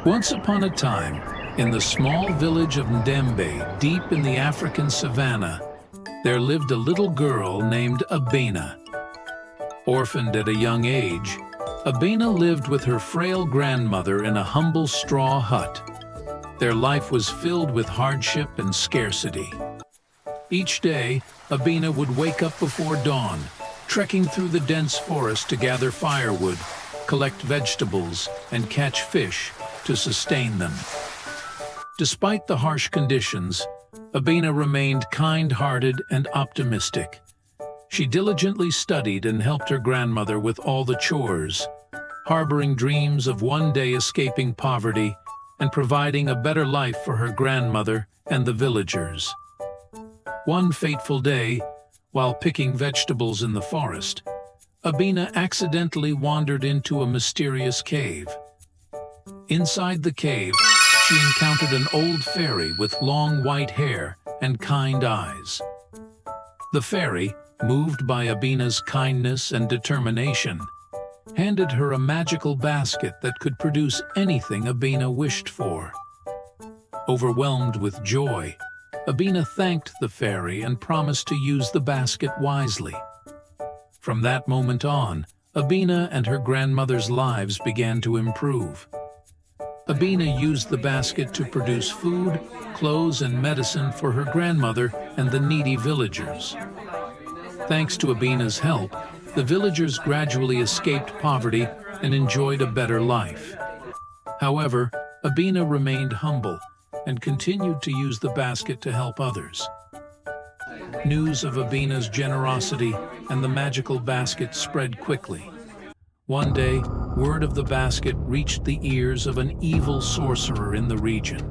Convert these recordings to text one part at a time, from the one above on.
Once upon a time, in the small village of Ndembe, deep in the African savannah, there lived a little girl named Abena. Orphaned at a young age, Abena lived with her frail grandmother in a humble straw hut. Their life was filled with hardship and scarcity. Each day, Abena would wake up before dawn, trekking through the dense forest to gather firewood, collect vegetables, and catch fish to sustain them. Despite the harsh conditions, Abena remained kind-hearted and optimistic. She diligently studied and helped her grandmother with all the chores, harboring dreams of one day escaping poverty and providing a better life for her grandmother and the villagers. One fateful day, while picking vegetables in the forest, Abena accidentally wandered into a mysterious cave. Inside the cave, she encountered an old fairy with long white hair and kind eyes. The fairy, moved by Abena's kindness and determination, handed her a magical basket that could produce anything Abena wished for. Overwhelmed with joy, Abena thanked the fairy and promised to use the basket wisely. From that moment on, Abena and her grandmother's lives began to improve. Abena used the basket to produce food, clothes, and medicine for her grandmother and the needy villagers. Thanks to Abena's help, the villagers gradually escaped poverty and enjoyed a better life. However, Abena remained humble and continued to use the basket to help others. News of Abena's generosity and the magical basket spread quickly. One day, word of the basket reached the ears of an evil sorcerer in the region.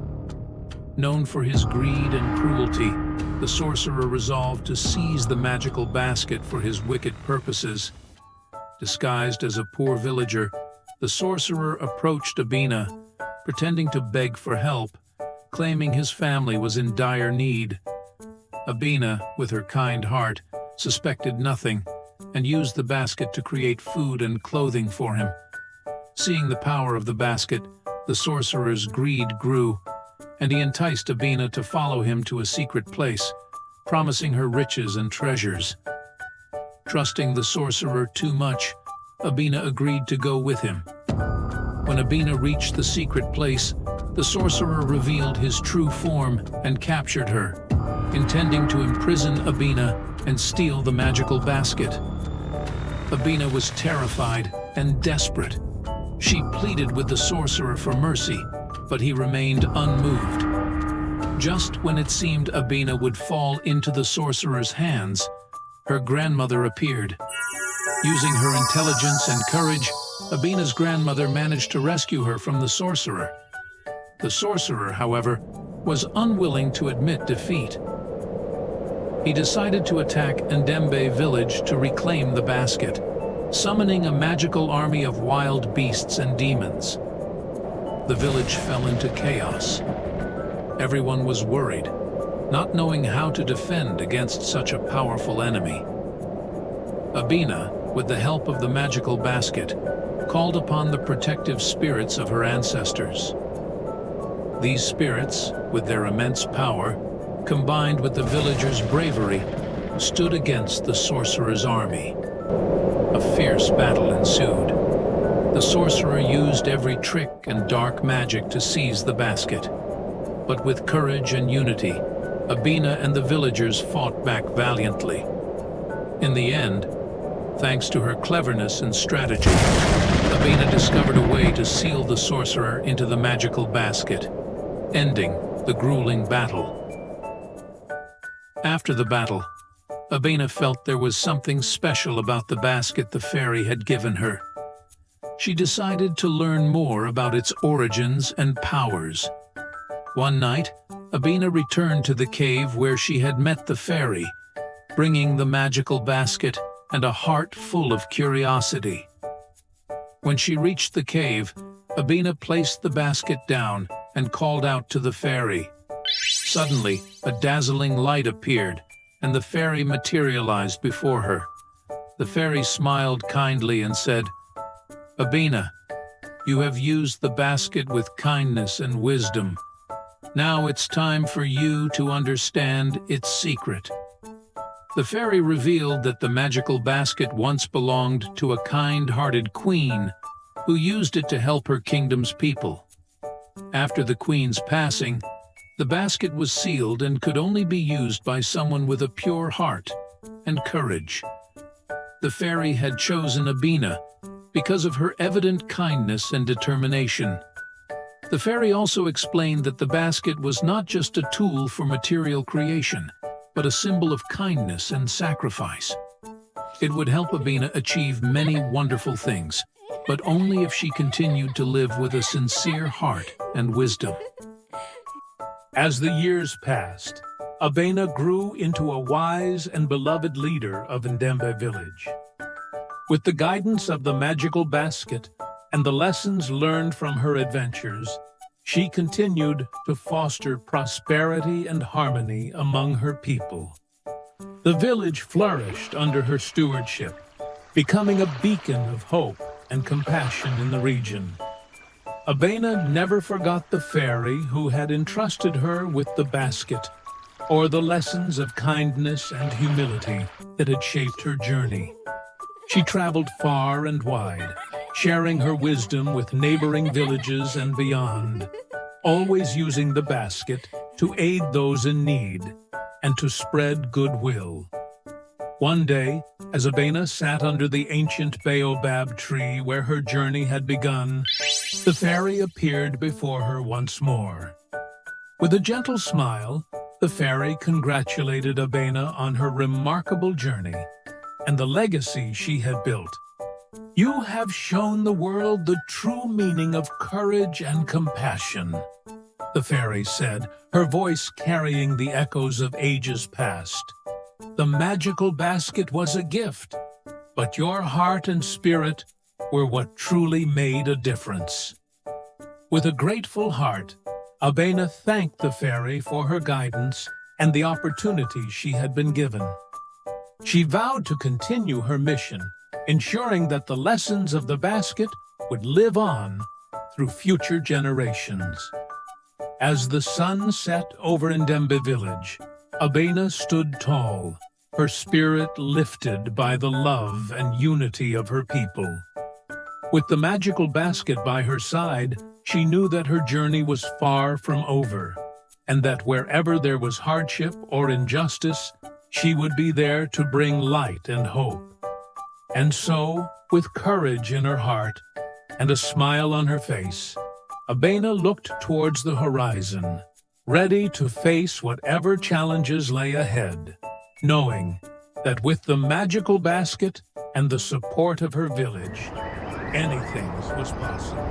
Known for his greed and cruelty, the sorcerer resolved to seize the magical basket for his wicked purposes. Disguised as a poor villager, the sorcerer approached Abena, pretending to beg for help, claiming his family was in dire need. Abena, with her kind heart, suspected nothing and used the basket to create food and clothing for him. Seeing the power of the basket, the sorcerer's greed grew, and he enticed Abena to follow him to a secret place, promising her riches and treasures. Trusting the sorcerer too much, Abena agreed to go with him. When Abena reached the secret place, the sorcerer revealed his true form and captured her, intending to imprison Abena and steal the magical basket. Abena was terrified and desperate. She pleaded with the sorcerer for mercy, but he remained unmoved. Just when it seemed Abena would fall into the sorcerer's hands, her grandmother appeared. Using her intelligence and courage, Abena's grandmother managed to rescue her from the sorcerer. The sorcerer, however, was unwilling to admit defeat. He decided to attack Ndembe village to reclaim the basket, summoning a magical army of wild beasts and demons. The village fell into chaos. Everyone was worried, not knowing how to defend against such a powerful enemy. Abena, with the help of the magical basket, called upon the protective spirits of her ancestors. These spirits, with their immense power, combined with the villagers' bravery, stood against the sorcerer's army. A fierce battle ensued. The sorcerer used every trick and dark magic to seize the basket. But with courage and unity, Abena and the villagers fought back valiantly. In the end, thanks to her cleverness and strategy, Abena discovered a way to seal the sorcerer into the magical basket, ending the grueling battle. After the battle, Abena felt there was something special about the basket the fairy had given her. She decided to learn more about its origins and powers. One night, Abena returned to the cave where she had met the fairy, bringing the magical basket and a heart full of curiosity. When she reached the cave, Abena placed the basket down and called out to the fairy. Suddenly, a dazzling light appeared, and the fairy materialized before her. The fairy smiled kindly and said, "Abena, You have used the basket with kindness and wisdom. Now it's time for you to understand its secret. The fairy revealed that the magical basket once belonged to a kind-hearted queen who used it to help her kingdom's people. After the queen's passing, the basket was sealed and could only be used by someone with a pure heart and courage. The fairy had chosen Abena because of her evident kindness and determination. The fairy also explained that the basket was not just a tool for material creation, but a symbol of kindness and sacrifice. It would help Abena achieve many wonderful things, but only if she continued to live with a sincere heart and wisdom. As the years passed, Abena grew into a wise and beloved leader of Ndembe village. With the guidance of the magical basket and the lessons learned from her adventures, she continued to foster prosperity and harmony among her people. The village flourished under her stewardship, becoming a beacon of hope and compassion in the region. Abena never forgot the fairy who had entrusted her with the basket, or the lessons of kindness and humility that had shaped her journey. She traveled far and wide, sharing her wisdom with neighboring villages and beyond, always using the basket to aid those in need and to spread goodwill. One day, as Abena sat under the ancient baobab tree where her journey had begun, the fairy appeared before her once more. With a gentle smile, the fairy congratulated Abena on her remarkable journey and the legacy she had built. "You have shown the world the true meaning of courage and compassion," the fairy said, her voice carrying the echoes of ages past. "The magical basket was a gift, but your heart and spirit were what truly made a difference." With a grateful heart, Abena thanked the fairy for her guidance and the opportunity she had been given. She vowed to continue her mission, ensuring that the lessons of the basket would live on through future generations. As the sun set over Ndembe village, Abena stood tall, her spirit lifted by the love and unity of her people. With the magical basket by her side, she knew that her journey was far from over, and that wherever there was hardship or injustice, she would be there to bring light and hope. And so, with courage in her heart and a smile on her face, Abena looked towards the horizon, ready to face whatever challenges lay ahead, knowing that with the magical basket and the support of her village, anything was possible.